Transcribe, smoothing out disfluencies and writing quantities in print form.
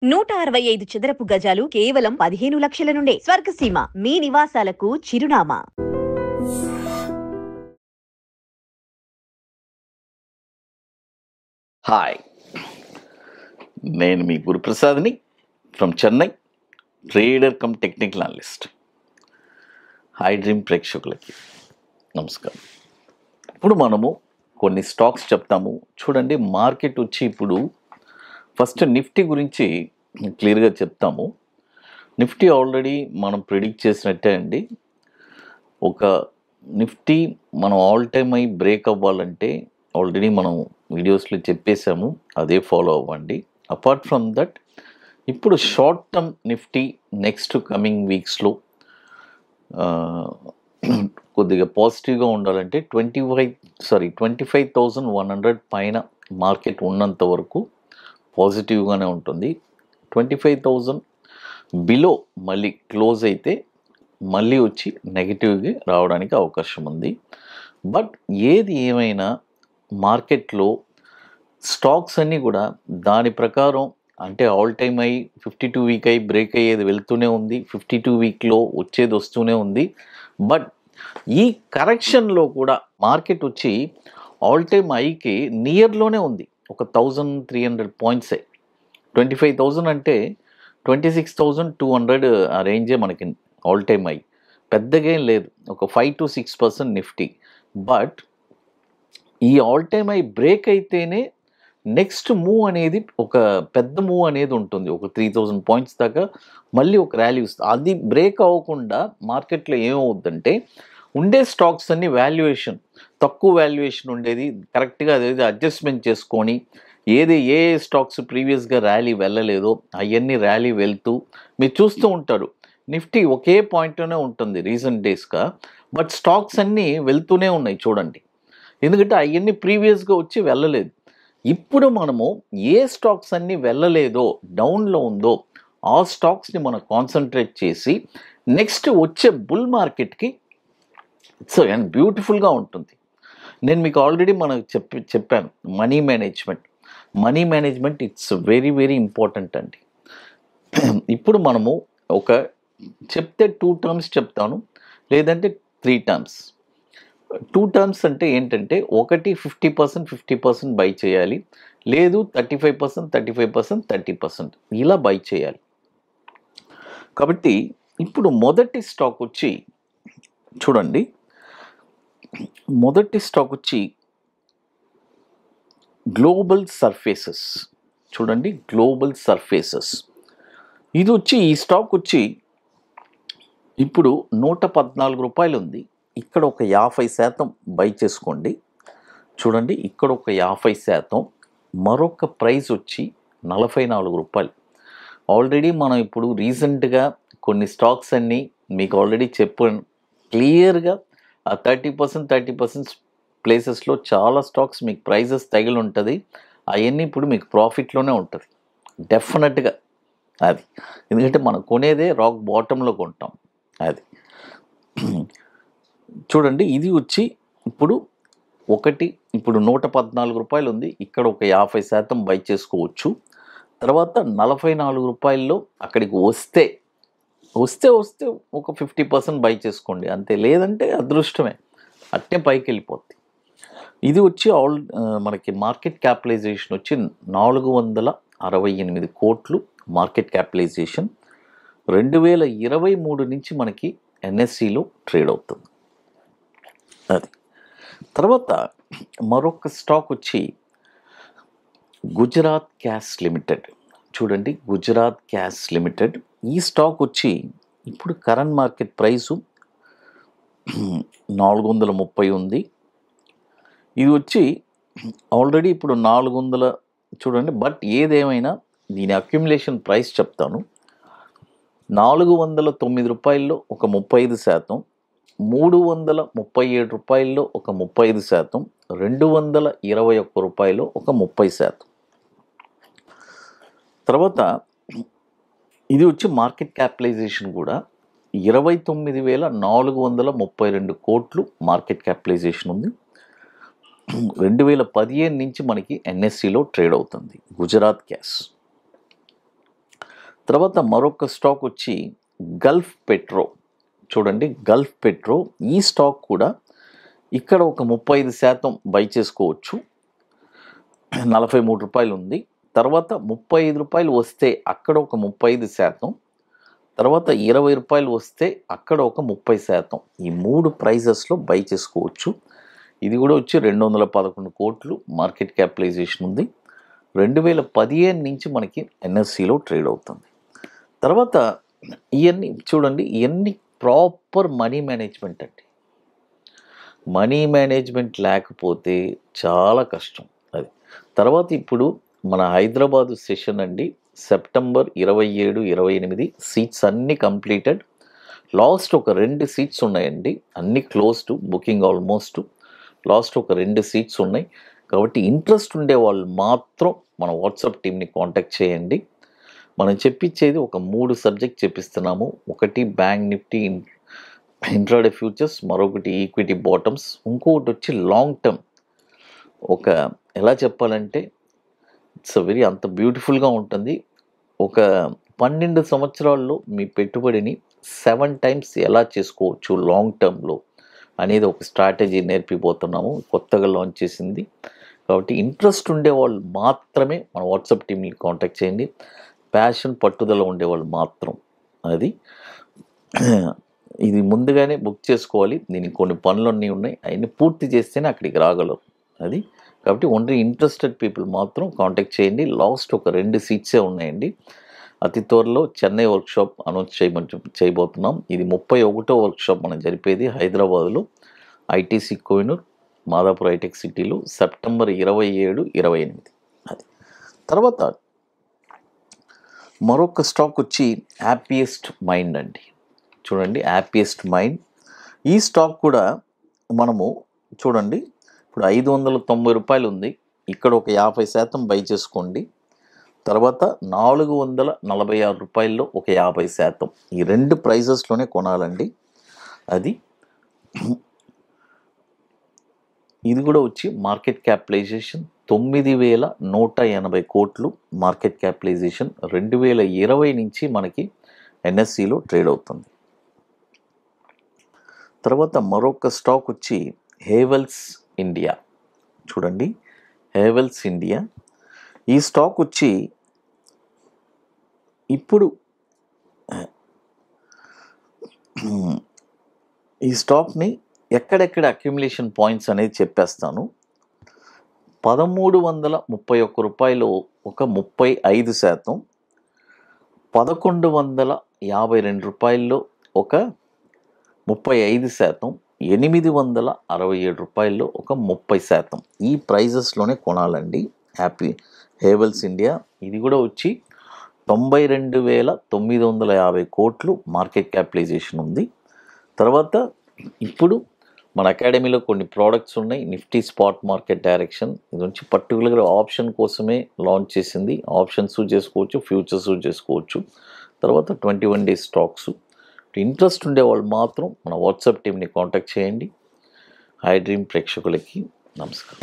165 చదరపు గజాలు కేవలం 15 లక్షల నుండే. స్వర్గసీమ మీ నివాసాలకు చిరునామా. హాయ్, నేను మీ గురుప్రసాద్ని from Chennai, trader cum technical analyst. Hi dream ప్రేక్షకులకి నమస్కారం. ఇప్పుడు మనము కొన్ని స్టాక్స్ చెప్తాము చూడండి. మార్కెట్ వచ్చి ఇప్పుడు ఫస్ట్ నిఫ్టీ గురించి క్లియర్గా చెప్తాము. నిఫ్టీ ఆల్రెడీ మనం ప్రిడిక్ట్ చేసినట్టే అండి. ఒక నిఫ్టీ మనం ఆల్ టైమ్ అయి బ్రేక్ అవ్వాలంటే ఆల్రెడీ మనం వీడియోస్లో చెప్పేశాము, అదే ఫాలో అవ్వండి. అపార్ట్ ఫ్రమ్ దట్ ఇప్పుడు short term Nifty next coming వీక్స్లో కొద్దిగా పాజిటివ్గా ఉండాలంటే 25,100 పైన మార్కెట్ ఉన్నంత వరకు పాజిటివ్గానే ఉంటుంది. 25,000 బిలో మళ్ళీ క్లోజ్ అయితే మళ్ళీ వచ్చి నెగిటివ్గా రావడానికి అవకాశం ఉంది. బట్ ఏది ఏమైనా మార్కెట్లో స్టాక్స్ అన్నీ కూడా దాని ప్రకారం అంటే ఆల్ టైమ్ అయి 52 వీక్ అయి బ్రేక్ అయ్యేది వెళ్తూనే ఉంది, 52 వీక్లో వచ్చేది వస్తూనే ఉంది. బట్ ఈ కరెక్షన్లో కూడా మార్కెట్ వచ్చి ఆల్ టైమ్ ఐకి నియర్లోనే ఉంది, ఒక 1300 పాయింట్సే. 25,000 అంటే 26,200 ఆ రేంజే మనకి ఆల్ టైమ్ ఐ. పెద్దగా ఏం లేదు, ఒక 5 to 6% నిఫ్టీ. బట్ ఈ ఆల్ టైమ్ ఐ బ్రేక్ అయితేనే నెక్స్ట్ మూవ్ అనేది ఒక పెద్ద మూవ్ అనేది ఉంటుంది, ఒక 3,000 పాయింట్స్ దాకా మళ్ళీ ఒక ర్యాలీ వస్తుంది. అది బ్రేక్ అవ్వకుండా మార్కెట్లో ఏమవుద్దంటే ఉండే స్టాక్స్ అన్ని వాల్యుయేషన్ తక్కువ వాల్యుయేషన్ ఉండేది కరెక్ట్గా అదేది అడ్జస్ట్మెంట్ చేసుకొని ఏ స్టాక్స్ ప్రీవియస్గా ర్యాలీ వెళ్ళలేదో అవన్నీ ర్యాలీ వెళ్తూ మీరు చూస్తూ ఉంటారు. నిఫ్టీ ఒకే పాయింట్లోనే ఉంటుంది రీసెంట్ డేస్గా, బట్ స్టాక్స్ అన్నీ వెళ్తూనే ఉన్నాయి చూడండి. ఎందుకంటే అవన్నీ ప్రీవియస్గా వచ్చి వెళ్ళలేదు. ఇప్పుడు మనము ఏ స్టాక్స్ అన్నీ వెళ్ళలేదో, డౌన్లో ఉందో ఆ స్టాక్స్ని మనం కాన్సన్ట్రేట్ చేసి నెక్స్ట్ వచ్చే బుల్ మార్కెట్కి సో అండ్ బ్యూటిఫుల్గా ఉంటుంది. నేను మీకు ఆల్రెడీ మనకు చెప్పాను money management it's very very important అండి. ఇప్పుడు మనము ఒక చెప్తే 2 టర్మ్స్ చెప్తాను, లేదంటే 3 టర్మ్స్. 2 టర్మ్స్ అంటే ఏంటంటే ఒకటి 50% బై చేయాలి, లేదు 35%, 30% ఇలా బై చేయాలి. కాబట్టి ఇప్పుడు మొదటి స్టాక్ వచ్చి చూడండి, మొదటి స్టాక్ వచ్చి గ్లోబల్ సర్ఫేసెస్. చూడండి, గ్లోబల్ సర్ఫేసెస్ ఇది వచ్చి ఈ స్టాక్ వచ్చి ఇప్పుడు 114 రూపాయలు ఉంది. ఇక్కడ ఒక 50% బై చేసుకోండి. చూడండి, ఇక్కడ ఒక 50%, మరొక ప్రైస్ వచ్చి 44 రూపాయలు. ఆల్రెడీ మనం ఇప్పుడు రీసెంట్గా కొన్ని స్టాక్స్ అన్నీ మీకు ఆల్రెడీ చెప్పాను క్లియర్గా. ఆ 30% ప్లేసెస్లో చాలా స్టాక్స్ మీకు ప్రైజెస్ తగిలి ఉంటుంది. అవన్నీ ఇప్పుడు మీకు ప్రాఫిట్లోనే ఉంటుంది డెఫినెట్గా. అది ఎందుకంటే మనం కొనేదే రాక్ బాటంలో కొంటాం. అది చూడండి, ఇది వచ్చి ఇప్పుడు ఇప్పుడు 114 రూపాయలు ఉంది. ఇక్కడ ఒక 50% బై చేసుకోవచ్చు. తర్వాత 44 రూపాయల్లో అక్కడికి వస్తే ఒక 50% బై చేసుకోండి అంతే, లేదంటే అదృష్టమే, అట్టే పైకి వెళ్ళిపోద్ది. ఇది వచ్చి మనకి మార్కెట్ క్యాపిటలైజేషన్ వచ్చి 468 కోట్లు మార్కెట్ క్యాపిటలైజేషన్. 2023 నుంచి మనకి ఎన్ఎస్సిలో ట్రేడ్ అవుతుంది. అది తర్వాత మరొక స్టాక్ వచ్చి గుజరాత్ గ్యాస్ లిమిటెడ్. చూడండి, గుజరాత్ గ్యాస్ లిమిటెడ్ ఈ స్టాక్ వచ్చి ఇప్పుడు కరెంట్ మార్కెట్ ప్రైసు 430 ఉంది. ఇది వచ్చి ఆల్రెడీ ఇప్పుడు 400 చూడండి. బట్ ఏదేమైనా దీని అక్యుములేషన్ ప్రైస్ చెప్తాను. 409 రూపాయల్లో ఒక 35%, 337 రూపాయల్లో ఒక 35%, 221 రూపాయల్లో ఒక 30%. తర్వాత ఇది వచ్చి మార్కెట్ క్యాపిటలైజేషన్ కూడా 29,432 కోట్లు మార్కెట్ క్యాపిటలైజేషన్ ఉంది. 2015 నుంచి మనకి ఎన్ఎస్సిలో ట్రేడ్ అవుతుంది గుజరాత్ గ్యాస్. తర్వాత మరొక స్టాక్ వచ్చి గల్ఫ్ పెట్రో. చూడండి, గల్ఫ్ పెట్రో ఈ స్టాక్ కూడా ఇక్కడ ఒక 35% బై చేసుకోవచ్చు. 43 రూపాయలు ఉంది. తర్వాత 35 రూపాయలు వస్తే అక్కడ ఒక 35%, తర్వాత 20 రూపాయలు వస్తే అక్కడ ఒక 30%. ఈ 3 ప్రైజెస్లో బై చేసుకోవచ్చు. ఇది కూడా వచ్చి 211 కోట్లు మార్కెట్ క్యాపిటలైజేషన్ ఉంది. 2015 నుంచి మనకి ఎన్ఎస్సిలో ట్రేడ్ అవుతుంది. తర్వాత ఇవన్నీ చూడండి, ఇవన్నీ ప్రాపర్ మనీ మేనేజ్మెంట్ అండి. మనీ మేనేజ్మెంట్ లేకపోతే చాలా కష్టం అది. తర్వాత ఇప్పుడు మన హైదరాబాదు సెషన్ అండి, సెప్టెంబర్ 27, 28 సీట్స్ అన్నీ కంప్లీటెడ్. లాస్ట్ ఒక 2 సీట్స్ ఉన్నాయండి, అన్నీ క్లోజ్డ్, బుకింగ్ ఆల్మోస్ట్. లాస్ట్ ఒక 2 సీట్స్ ఉన్నాయి. కాబట్టి ఇంట్రెస్ట్ ఉండే వాళ్ళు మాత్రం మన వాట్సాప్ టీమ్ని కాంటాక్ట్ చేయండి. మనం చెప్పించేది ఒక 3 సబ్జెక్ట్ చెప్పిస్తున్నాము. ఒకటి బ్యాంక్ నిఫ్టీ ఇంట్రాడే ఫ్యూచర్స్, మరొకటి ఈక్విటీ బాటమ్స్, ఇంకొకటి వచ్చి లాంగ్ టర్మ్. ఒక ఎలా చెప్పాలంటే ఇట్స్ వెరీ అంత బ్యూటిఫుల్గా ఉంటుంది. ఒక 12 సంవత్సరాల్లో మీ పెట్టుబడిని 7 టైమ్స్ ఎలా చేసుకోవచ్చు లాంగ్ టర్మ్లో అనేది ఒక స్ట్రాటజీ నేర్పిపోతున్నాము, కొత్తగా లాంచ్ చేసింది. కాబట్టి ఇంట్రెస్ట్ ఉండేవాళ్ళు మాత్రమే మన వాట్సాప్ టీమ్ని కాంటాక్ట్ చేయండి. ప్యాషన్ పట్టుదల ఉండేవాళ్ళు మాత్రం అది. ఇది ముందుగానే బుక్ చేసుకోవాలి. దీనికి కొన్ని పనులన్నీ ఉన్నాయి, అవన్నీ పూర్తి చేస్తేనే అక్కడికి రాగలరు అది. కాబట్టి ఓన్లీ ఇంట్రెస్టెడ్ పీపుల్ మాత్రం కాంటాక్ట్ చేయండి. లాస్ట్ ఒక 2 సీట్సే ఉన్నాయండి. అతి త్వరలో చెన్నై వర్క్షాప్ అనౌన్స్ చేయబోతున్నాం. ఇది 31వ వర్క్షాప్ మనం జరిపేది హైదరాబాద్లో ఐటీసీ కోహినూర్ మాదాపూర్ హైటెక్ సిటీలో సెప్టెంబర్ 27, 28 అది. తర్వాత మరొక స్టాక్ వచ్చి హ్యాపీయెస్ట్ మైండ్ అండి. చూడండి, హ్యాపీయెస్ట్ మైండ్ ఈ స్టాక్ కూడా మనము చూడండి, ఇప్పుడు 590 రూపాయలు ఉంది. ఇక్కడ ఒక 50% బై చేసుకోండి. తర్వాత 446 రూపాయల్లో ఒక 50%. ఈ 2 ప్రైజెస్లోనే కొనాలండి అది. ఇది కూడా వచ్చి మార్కెట్ క్యాపిటలైజేషన్ 9,180 కోట్లు మార్కెట్ క్యాపిటలైజేషన్. 2020 నుంచి మనకి ఎన్ఎస్సిలో ట్రేడ్ అవుతుంది. తర్వాత మరొక స్టాక్ వచ్చి హేవెల్స్ ఇండియా. చూడండి, హేవెల్స్ ఇండియా ఈ స్టాక్ వచ్చి ఇప్పుడు ఈ స్టాక్ని ఎక్కడెక్కడ అక్యుములేషన్ పాయింట్స్ అనేది చెప్పేస్తాను. 1,331 రూపాయలు ఒక 35%, 1,152 రూపాయల్లో ఒక 35%, 867 రూపాయల్లో ఒక 30%. ఈ ప్రైజెస్లోనే కొనాలండి హేవెల్స్ ఇండియా. ఇది కూడా వచ్చి 92,950 కోట్లు మార్కెట్ క్యాపిటలైజేషన్ ఉంది. తర్వాత ఇప్పుడు మన అకాడమీలో కొన్ని ప్రోడక్ట్స్ ఉన్నాయి. నిఫ్టీ స్పాట్ మార్కెట్ డైరెక్షన్, ఇది నుంచి పర్టికులర్గా ఆప్షన్ కోసమే లాంచ్ చేసింది. ఆప్షన్స్ చేసుకోవచ్చు, ఫ్యూచర్స్ చేసుకోవచ్చు. తర్వాత 21 days స్టాక్స్. ఇంట్రెస్ట్ ఉండే వాళ్ళు మాత్రం మన వాట్సాప్ టీమ్ని కాంటాక్ట్ చేయండి. హై డ్రీమ్ ప్రేక్షకులకి నమస్కారం.